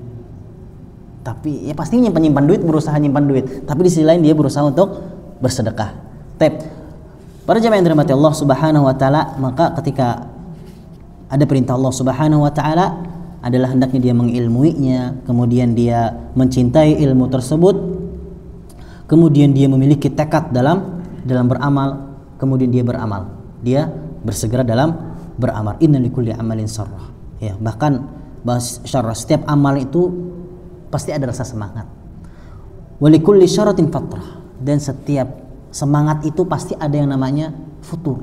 tapi ya pasti nyimpan duit, berusaha nyimpan duit, tapi di sisi lain dia berusaha untuk bersedekah. Para jemaah yang dirahmati Allah Subhanahu wa taala, maka ketika ada perintah Allah Subhanahu wa taala adalah hendaknya dia mengilmuinya, kemudian dia mencintai ilmu tersebut, kemudian dia memiliki tekad dalam beramal, kemudian dia beramal, dia bersegera dalam beramal. Inna likulli amalin sarrah. Ya, bahkan syarrah, setiap amal itu pasti ada rasa semangat. Walikulli syaratin fatrah, dan setiap semangat itu pasti ada yang namanya futur.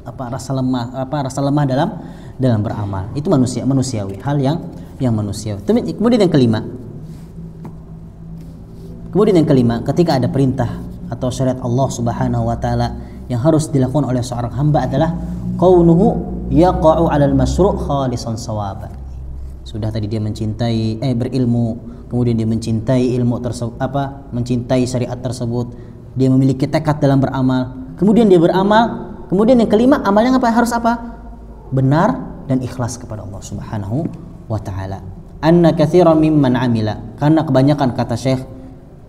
Rasa lemah dalam beramal. Itu manusiawi, hal yang manusiawi. Kemudian yang kelima, ketika ada perintah atau syariat Allah Subhanahu wa taala yang harus dilakukan oleh seorang hamba adalah kaunuhu yaqa'u 'alal masyru' khalisan sawaban. Sudah tadi dia berilmu, kemudian dia mencintai ilmu tersebut, mencintai syariat tersebut, dia memiliki tekad dalam beramal, kemudian dia beramal, kemudian yang kelima amalnya harus benar dan ikhlas kepada Allah Subhanahu wa taala. Anna katsiran mimman amila, karena kebanyakan kata Syekh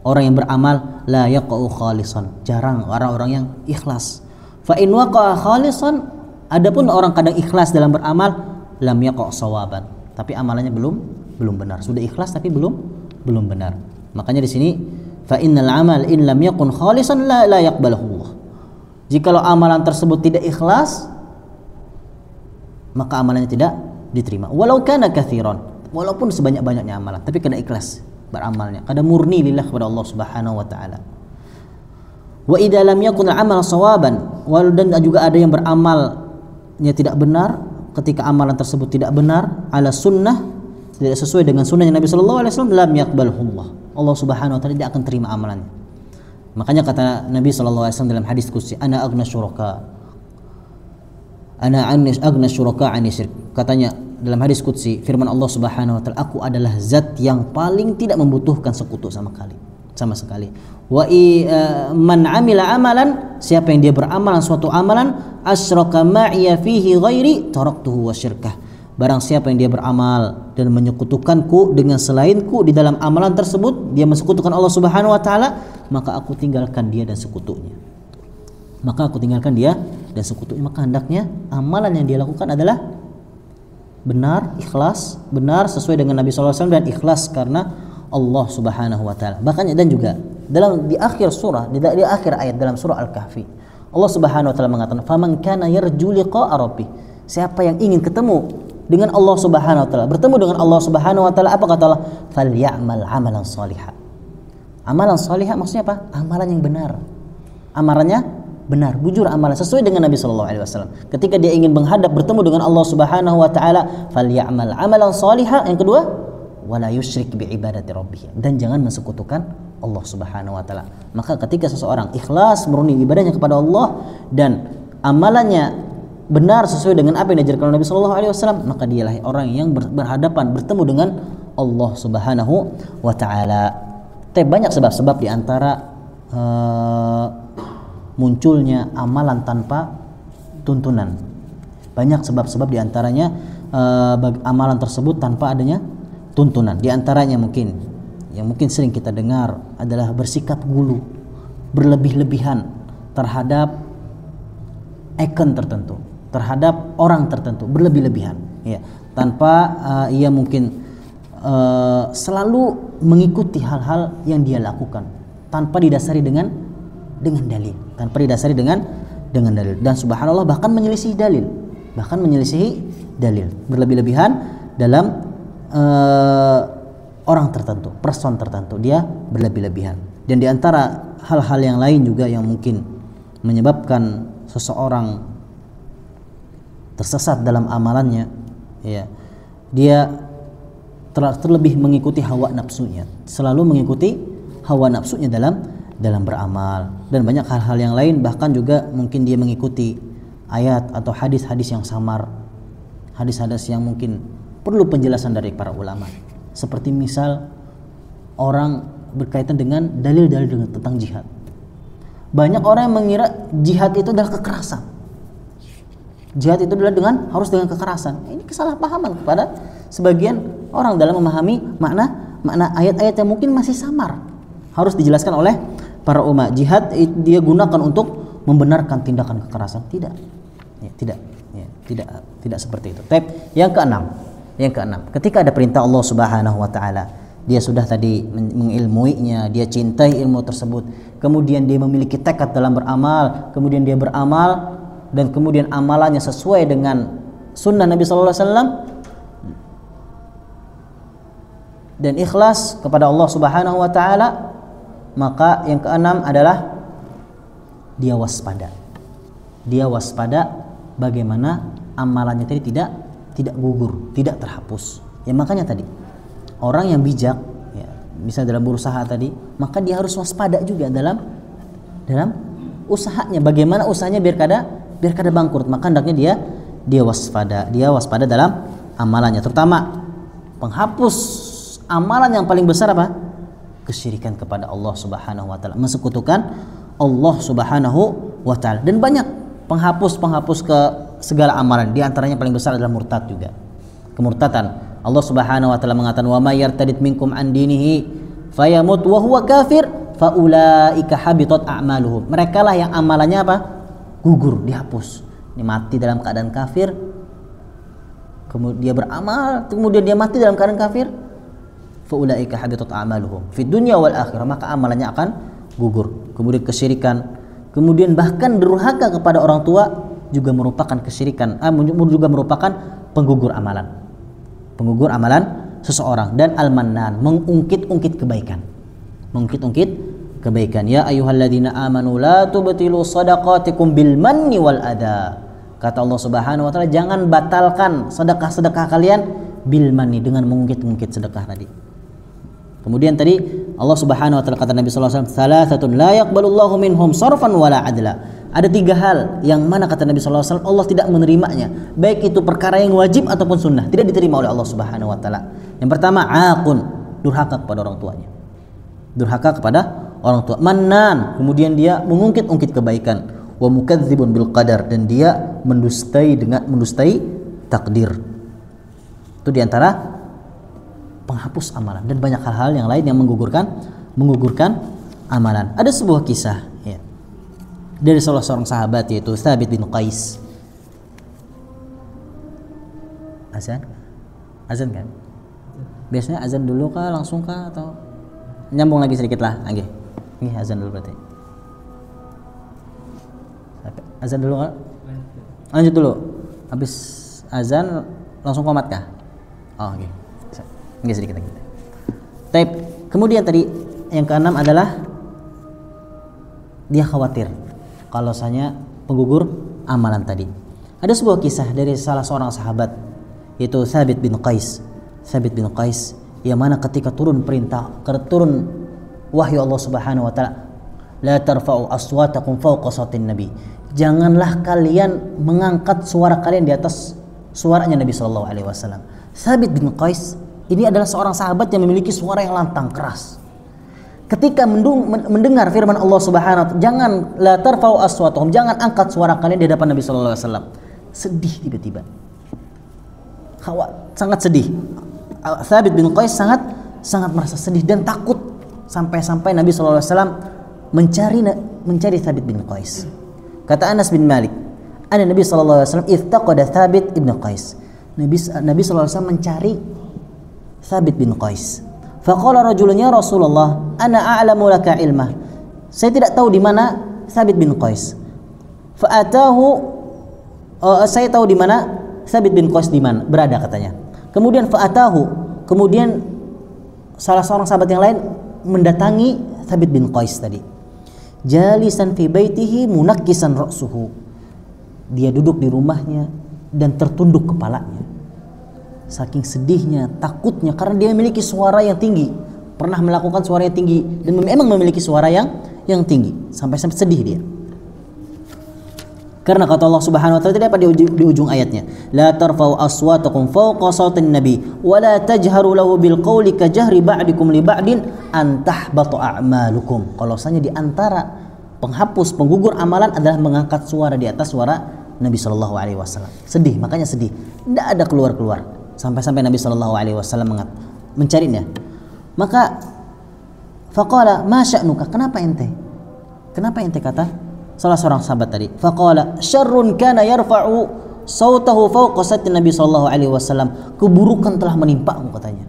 orang yang beramal la yaqa'u khalisan, jarang orang-orang yang ikhlas. Fa in waqa'a khalisan, adapun orang kadang ikhlas dalam beramal, lam yaqa' sawaban, tapi amalannya belum benar. Sudah ikhlas tapi belum benar. Makanya di sini fa innal amal in lam yakun khalisan la yaqbaluhu Allah. Jikalau amalan tersebut tidak ikhlas, maka amalannya tidak diterima. Walau kana katsiran, walaupun sebanyak-banyaknya amalan, tapi kena ikhlas beramalnya, kada murni lillah kepada Allah Subhanahu wa taala. Wa idza lam yakun amal sawaban, dan juga ada yang beramalnya tidak benar, ketika amalan tersebut tidak benar ala sunnah, tidak sesuai dengan sunnahnya Nabi sallallahu alaihi wasallam, lam yaqbalhu Allah. Allah Subhanahu wa taala tidak akan terima amalannya. Makanya kata Nabi sallallahu alaihi wasallam dalam hadis qudsi, ana aghna syuraka ani syirk. Katanya dalam hadis qudsi, firman Allah Subhanahu wa taala, aku adalah zat yang paling tidak membutuhkan sekutu sama sekali. Wa man amila amalan, siapa yang dia beramal suatu amalan, asyraka ma'iya fihi ghairi taraktuhu wa syirkah. Barang siapa yang dia beramal dan menyekutukanku dengan selainku di dalam amalan tersebut, dia mensekutukan Allah Subhanahu wa taala, maka aku tinggalkan dia dan sekutunya. Maka hendaknya amalan yang dia lakukan adalah benar, ikhlas, benar sesuai dengan Nabi sallallahu alaihi wasallam, dan ikhlas karena Allah Subhanahu wa taala. Bahkan dan juga di akhir surah, di akhir ayat dalam surah Al-Kahfi, Allah Subhanahu wa taala mengatakan, "Faman kana yarju liqa'a rabbih." Siapa yang ingin ketemu dengan Allah Subhanahu wa taala, bertemu dengan Allah Subhanahu wa taala, apa kata Allah? "Falyamal 'amalan shalihan." Amalan salihah maksudnya apa? Amalan yang benar. Amalannya benar, bujur amalan sesuai dengan Nabi sallallahu alaihi wasallam. Ketika dia ingin menghadap bertemu dengan Allah Subhanahu wa taala, "Falyamal 'amalan shalihan." Yang kedua, wala yusyrik bi ibadati rabbih, dan jangan mensekutukan Allah Subhanahu wa taala. Maka ketika seseorang ikhlas murni ibadahnya kepada Allah dan amalannya benar sesuai dengan apa yang diajarkan Nabi sallallahu alaihi wasallam, maka dialah orang yang berhadapan bertemu dengan Allah Subhanahu wa taala. Banyak sebab-sebab di antara munculnya amalan tanpa tuntunan. Banyak sebab-sebab di antaranya amalan tersebut tanpa adanya tuntunan. Di antaranya yang mungkin sering kita dengar adalah bersikap gulu, berlebih-lebihan terhadap ikon tertentu, terhadap orang tertentu, berlebih-lebihan, ya, tanpa ia mungkin selalu mengikuti hal-hal yang dia lakukan tanpa didasari dengan dalil, dan subhanallah bahkan menyelisihi dalil, berlebih-lebihan dalam orang tertentu, person tertentu, dia berlebih-lebihan. Dan di antara hal-hal yang lain juga yang mungkin menyebabkan seseorang tersesat dalam amalannya, ya, dia terlebih mengikuti hawa nafsunya, selalu mengikuti hawa nafsunya dalam beramal, dan banyak hal-hal yang lain. Bahkan juga mungkin dia mengikuti ayat atau hadis-hadis yang samar, hadis-hadis yang mungkin perlu penjelasan dari para ulama. Seperti misal orang berkaitan dengan dalil-dalil tentang jihad. Banyak orang yang mengira jihad itu adalah kekerasan. Jihad itu adalah harus dengan kekerasan. Ini kesalahpahaman kepada sebagian orang dalam memahami makna ayat-ayat yang mungkin masih samar. Harus dijelaskan oleh para ulama. Jihad dia gunakan untuk membenarkan tindakan kekerasan. Tidak. Tidak seperti itu. Yang keenam, ketika ada perintah Allah Subhanahu wa taala, dia sudah tadi mengilmuinya, dia cintai ilmu tersebut, kemudian dia memiliki tekad dalam beramal, kemudian dia beramal dan kemudian amalannya sesuai dengan sunnah Nabi sallallahu alaihi wasallam dan ikhlas kepada Allah Subhanahu wa taala, maka yang keenam adalah dia waspada. Dia waspada bagaimana amalannya tadi tidak gugur, tidak terhapus. Ya makanya tadi orang yang bijak, ya, misal dalam berusaha tadi, maka dia harus waspada juga dalam usahanya. Bagaimana usahanya biar kada bangkrut, maka hendaknya dia waspada dalam amalannya, terutama penghapus amalan yang paling besar apa? Kesyirikan kepada Allah Subhanahu wa taala, mensekutukan Allah Subhanahu wa taala. Dan banyak penghapus ke segala amalan, di antaranya paling besar adalah murtad juga. Kemurtadan. Allah Subhanahu wa taala mengatakan, "Wa may yartadid minkum an dinihi fayamut wa huwa kafir faulaika habitat a'maluhum." Mereka lah yang amalannya apa? Gugur, dihapus. Ini mati dalam keadaan kafir, kemudian dia beramal, kemudian dia mati dalam keadaan kafir, faulaika habitat a'maluhum fid dunya wal akhirah, maka amalannya akan gugur. Kemudian kesyirikan, kemudian bahkan durhaka kepada orang tua juga merupakan kesyirikan, juga merupakan penggugur amalan seseorang. Dan al-mannan, mengungkit-ungkit kebaikan. Ya ayyuhalladzina amanu la tubtilu shadaqatikum bil manni wal adha. Kata Allah Subhanahu wa taala, jangan batalkan sedekah-sedekah kalian bil manni, dengan mengungkit-ungkit sedekah tadi. Kemudian tadi Allah Subhanahu wa taala, kata Nabi sallallahu alaihi wasallam, "Salasatun la yaqbalullahu minhum sarfan wala adla." Ada 3 hal yang mana kata Nabi sallallahu alaihi wasallam Allah tidak menerimanya, baik itu perkara yang wajib ataupun sunnah, tidak diterima oleh Allah Subhanahu wa taala. Yang pertama, aqun, durhaka kepada orang tuanya. Durhaka kepada orang tua. Mannan, kemudian dia mengungkit-ungkit kebaikan. Wa mukadzibun bil qadar, dan dia mendustai takdir. Itu diantara penghapus amalan, dan banyak hal-hal yang lain yang menggugurkan amalan. Ada sebuah kisah, ya, dari salah seorang sahabat, yaitu Thabit bin Qais. Azan kan? Biasanya azan dulu kah, langsung kah, atau nyambung lagi sedikit lah? Nggih, azan dulu berarti. Azan dulu kah? Lanjut dulu. Habis azan langsung qomat kah? Oh, nggih. Nggih, sedikit lagi. Baik, kemudian tadi yang keenam adalah dia khawatir kalau misalnya penggugur amalan tadi. Ada sebuah kisah dari salah seorang sahabat, yaitu Thabit bin Qais. Thabit bin Qais, yang mana ketika turun wahyu Allah Subhanahu wa taala, la tarfa'u aswatakum fawqa sautin nabi. Janganlah kalian mengangkat suara kalian di atas suaranya Nabi sallallahu alaihi wasallam. Thabit bin Qais ini adalah seorang sahabat yang memiliki suara yang lantang, keras. Ketika mendengar firman Allah Subhanahu wa taala, jangan la tarfa'u aswatakum, jangan angkat suara kalian di hadapan Nabi sallallahu alaihi wasallam. Sedih tiba-tiba. Sangat sedih. Thabit bin Qais sangat merasa sedih dan takut, sampai Nabi sallallahu alaihi wasallam mencari Thabit bin Qais. Kata Anas bin Malik, Nabi sallallahu alaihi wasallam iftaqada Thabit bin Qais. Nabi sallallahu alaihi wasallam mencari Thabit bin Qais. Faqala rajulun, ya Rasulullah, ana a'lamu laka ilmah. Saya tidak tahu di mana Thabit bin Qais. Saya tahu di mana Thabit bin Qais berada, katanya. Kemudian kemudian salah seorang sahabat yang lain mendatangi Thabit bin Qais tadi. Jalisan fi baitihi munakkisan ra'suhu. Dia duduk di rumahnya dan tertunduk kepalanya. Saking sedihnya, takutnya, karena dia memiliki suara yang tinggi. Pernah melakukan suara yang tinggi dan memang memiliki suara yang tinggi, sampai sedih dia. Karena kata Allah Subhanahu wa taala tadi apa di ujung ayatnya? La tarfa'u aswatakum fawqa sautin nabi wa la tajharu lahu bil qawli ka jahri ba'dikum li ba'din an tahbata a'malukum. Kalau misalnya di antara penghapus, penggugur amalan adalah mengangkat suara di atas suara Nabi sallallahu alaihi wasallam. Sedih, makanya sedih. Tidak ada keluar-keluar sampai Nabi sallallahu alaihi wasallam mencarinya. Maka faqala ma sya'nuka? Kenapa ente kata salah seorang sahabat tadi. Faqala syarrun kana yarfa'u sautahu fawqa sautin Nabi sallallahu alaihi wasallam. Keburukan telah menimpamu, katanya.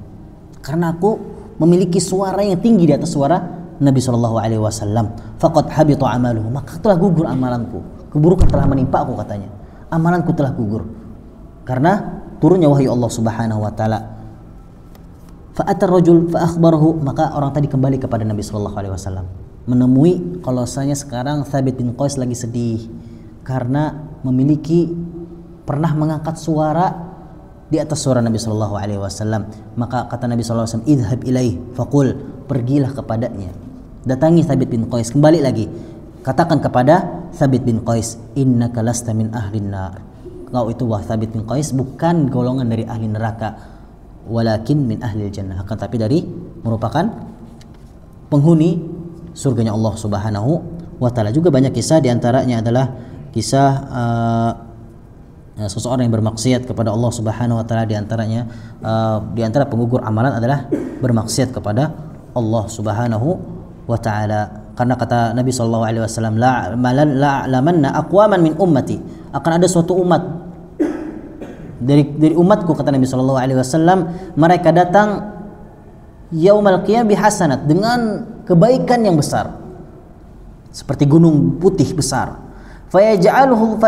Karena aku memiliki suara yang tinggi di atas suara Nabi sallallahu alaihi wasallam. Faqad habita amaluhu, maka telah gugur amalanku. Keburukan telah menimpa aku, katanya. Amalanku telah gugur karena turunnya wahyu Allah Subhanahu wa taala. Fa'atar rajul fa akhbarahu, maka orang tadi kembali kepada Nabi sallallahu alaihi wasallam, menemui kalau saya sekarang Thabit bin Qais lagi sedih karena pernah mengangkat suara di atas suara Nabi sallallahu alaihi wasallam. Maka kata Nabi sallallahu alaihi wasallam, idhhab ilaih faqul, pergilah kepadanya, datangi Thabit bin Qais, kembali lagi, katakan kepada Thabit bin Qais, innaka lasta min ahlin nar, kau itu wah Thabit bin Qais bukan golongan dari ahli neraka, walakin min ahli jannah, akan tapi dari merupakan penghuni surganya Allah Subhanahu wa taala. Juga banyak kisah, di antaranya adalah kisah seseorang yang bermaksiat kepada Allah Subhanahu wa taala, di antara penggugur amalan adalah bermaksiat kepada Allah Subhanahu wa taala. Karena kata Nabi sallallahu alaihi wasallam, la a'lamanna aqwaman min ummati, akan ada suatu umat dari umatku, kata Nabi sallallahu alaihi wasallam, mereka datang yaumal qiyamah bihasanat, dengan kebaikan yang besar seperti gunung putih besar, fayaj'aluhu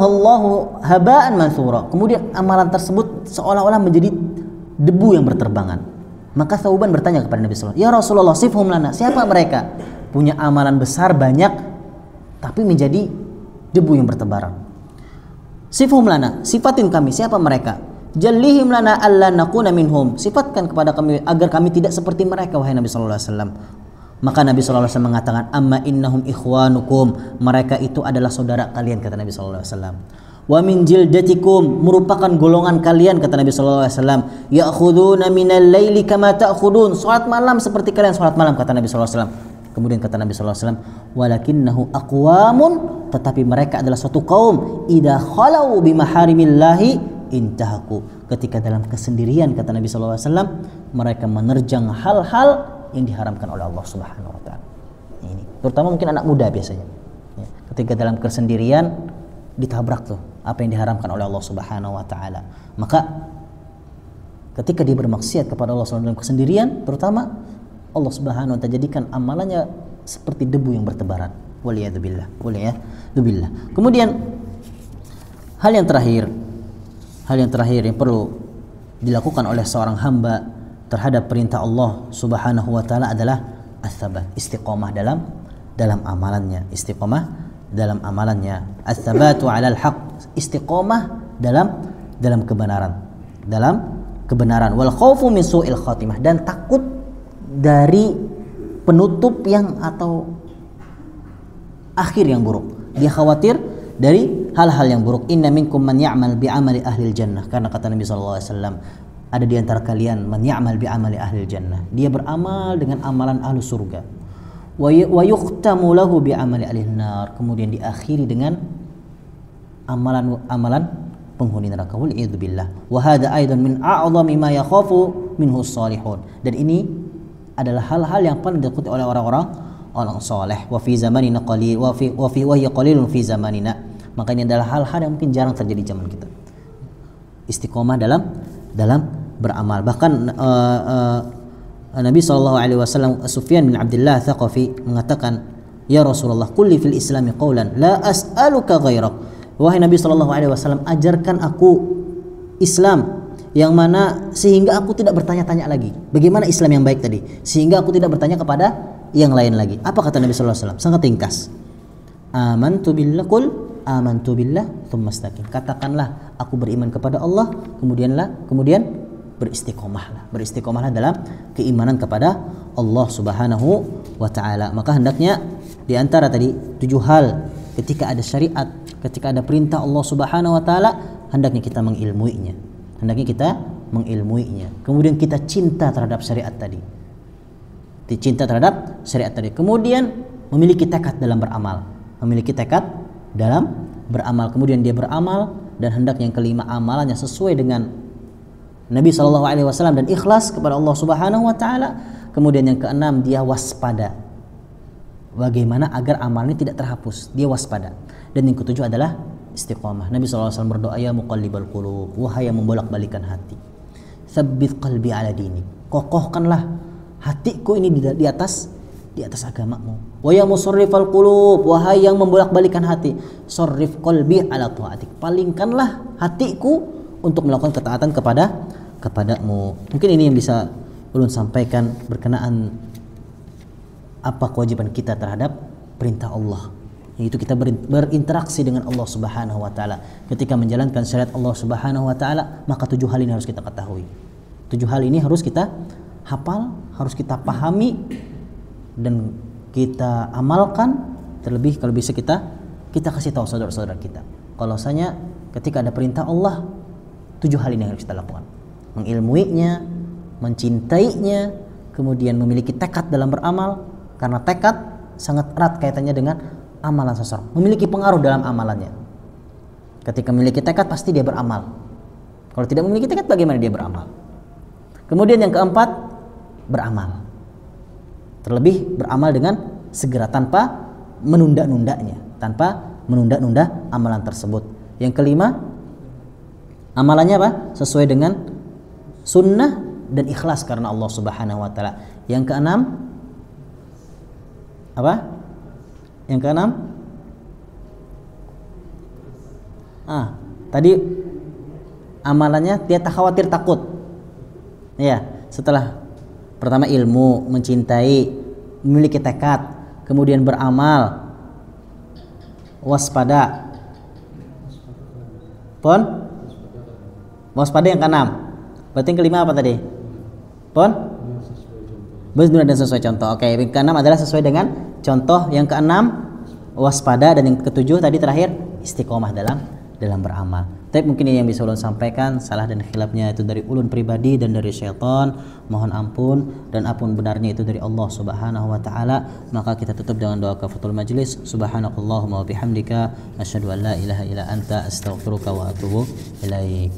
Allahu haba'an mansura, kemudian amalan tersebut seolah-olah menjadi debu yang berterbangan. Maka Thauban bertanya kepada Nabi sallallahu alaihi wasallam, ya Rasulullah, sifhum lana, siapa mereka punya amalan besar banyak tapi menjadi debu yang bertebaran? Sifhum lana, sifatin kami, siapa mereka? Jallihim lana alla nakuna minhum, sifatkan kepada kami agar kami tidak seperti mereka wahai Nabi sallallahu alaihi wasallam. Maka Nabi sallallahu alaihi wasallam mengatakan, amma innahum ikhwanukum, mereka itu adalah saudara kalian, kata Nabi sallallahu alaihi wasallam. Wa min jildatikum, merupakan golongan kalian, kata Nabi sallallahu alaihi wasallam. Ya'khuduna minal laili kama ta'khudun, salat malam seperti kalian salat malam, kata Nabi sallallahu alaihi wasallam. Kemudian kata Nabi sallallahu alaihi wasallam, walakinnahu aqwamun, tetapi mereka adalah suatu kaum, idza khalau bimaharimillahi intahaku, ketika dalam kesendirian, kata Nabi sallallahu alaihi wasallam, mereka menerjang hal-hal yang diharamkan oleh Allah Subhanahu wa taala. Ini terutama mungkin anak muda biasanya. Ya, ketika dalam kesendirian ditabrak tuh apa yang diharamkan oleh Allah Subhanahu wa taala. Maka ketika dia bermaksiat kepada Allah Subhanahu wa taala dalam kesendirian, terutama Allah Subhanahu wa taala jadikan amalannya seperti debu yang bertebaran. Waliyadzubillah. Kemudian hal yang terakhir yang perlu dilakukan oleh seorang hamba terhadap perintah Allah Subhanahu wa taala adalah as-sabat, istiqomah dalam amalannya, as-sabatu 'alal haq, istiqomah dalam kebenaran, wal khaufu min su'il khatimah, dan takut dari penutup yang atau akhir yang buruk. Dia khawatir dari hal-hal yang buruk. Inna minkum man ya'mal bi'amali ahlil jannah, karena kata Nabi sallallahu alaihi wasallam, ada di antara kalian man ya'mal bi'amali ahlil jannah, dia beramal dengan amalan ahli surga, wa yukhtamu lahu bi'amali ahlin nar, kemudian diakhiri dengan amalan penghuni neraka. Wal'iyadzubillah. Wa hadha aidan min a'zami ma yakhafu minhu salihun, dan ini adalah hal-hal yang paling ditakuti oleh orang saleh. Wa fi zamanina qalil wa hiya qalilun fi zamanina, maka ini adalah hal-hal yang mungkin jarang terjadi zaman kita, istiqomah dalam beramal. Bahkan Nabi SAW, Sufyan bin Abdullah Thaqafi mengatakan, ya Rasulullah, qul li fil islami qawlan la as'aluka ghairak, wahai Nabi SAW, ajarkan aku Islam yang mana sehingga aku tidak bertanya-tanya lagi. Bagaimana Islam yang baik tadi, sehingga aku tidak bertanya kepada yang lain lagi. Apa kata Nabi SAW? Sangat ringkas, amantu billah, qul amantu billah tsumma istaqim, katakanlah aku beriman kepada Allah, kemudian beristiqomahlah dalam keimanan kepada Allah Subhanahu wa taala. Maka hendaknya di antara tadi 7 hal, ketika ada syariat, ketika ada perintah Allah Subhanahu wa taala, hendaknya kita mengilmuinya. Kemudian kita cinta terhadap syariat tadi. Kemudian memiliki tekad dalam beramal. Kemudian dia beramal, dan hendaknya yang kelima, amalannya sesuai dengan Nabi SAW dan ikhlas kepada Allah Subhanahu wa taala. Kemudian yang keenam, dia waspada. Bagaimana agar amalnya tidak terhapus? Dia waspada. Dan yang ketujuh adalah istiqamah. Nabi SAW berdoa, ya muqallibal qulub, wahai yang membolak-balikan hati, tsabbit qalbi ala dinik, kokohkanlah hatiku ini di atas agamamu. Wa ya musarrifal qulub, wahai yang membolak-balikan hati, sarrif qalbi ala taatik, palingkanlah hatiku untuk melakukan ketaatan kepadamu. Mungkin ini yang bisa ulun sampaikan berkenaan apa kewajiban kita terhadap perintah Allah, yaitu kita berinteraksi dengan Allah Subhanahu wa taala. Ketika menjalankan syariat Allah Subhanahu wa taala, maka 7 hal ini harus kita ketahui. 7 hal ini harus kita hafal, harus kita pahami dan kita amalkan. Terlebih kalau bisa kita kasih tahu saudara-saudara kita. Kalau misalnya ketika ada perintah Allah, 7 hal ini harus kita lakukan. Mengilmuinya, mencintainya, kemudian memiliki tekad dalam beramal, karena tekad sangat erat kaitannya dengan amalan seseorang, memiliki pengaruh dalam amalannya. Ketika memiliki tekad pasti dia beramal. Kalau tidak memiliki tekad, bagaimana dia beramal? Kemudian yang keempat, beramal. Terlebih beramal dengan segera tanpa menunda-nundanya, tanpa menunda-nunda amalan tersebut. Yang kelima, amalannya apa? Sesuai dengan sunnah dan ikhlas karena Allah Subhanahu wa taala. Yang keenam apa? Yang keenam, tadi amalannya dia tak khawatir takut. Ya, setelah pertama ilmu, mencintai, memiliki tekad, kemudian beramal, waspada. Waspada yang keenam. Berarti yang kelima apa tadi? Benar dan sesuai contoh. Oke, yang keenam adalah sesuai dengan contoh. Yang keenam waspada, dan yang ketujuh tadi terakhir istiqomah dalam beramal. Tapi mungkin ini yang bisa ulun sampaikan. Salah dan khilafnya itu dari ulun pribadi dan dari syaitan. Mohon ampun, dan ampun benarnya itu dari Allah Subhanahu wa taala. Maka kita tutup dengan doa kafaratul majlis. Subhanakallahumma wa bihamdika asyhadu an la ilaha illa anta astaghfiruka wa atubu ilaik.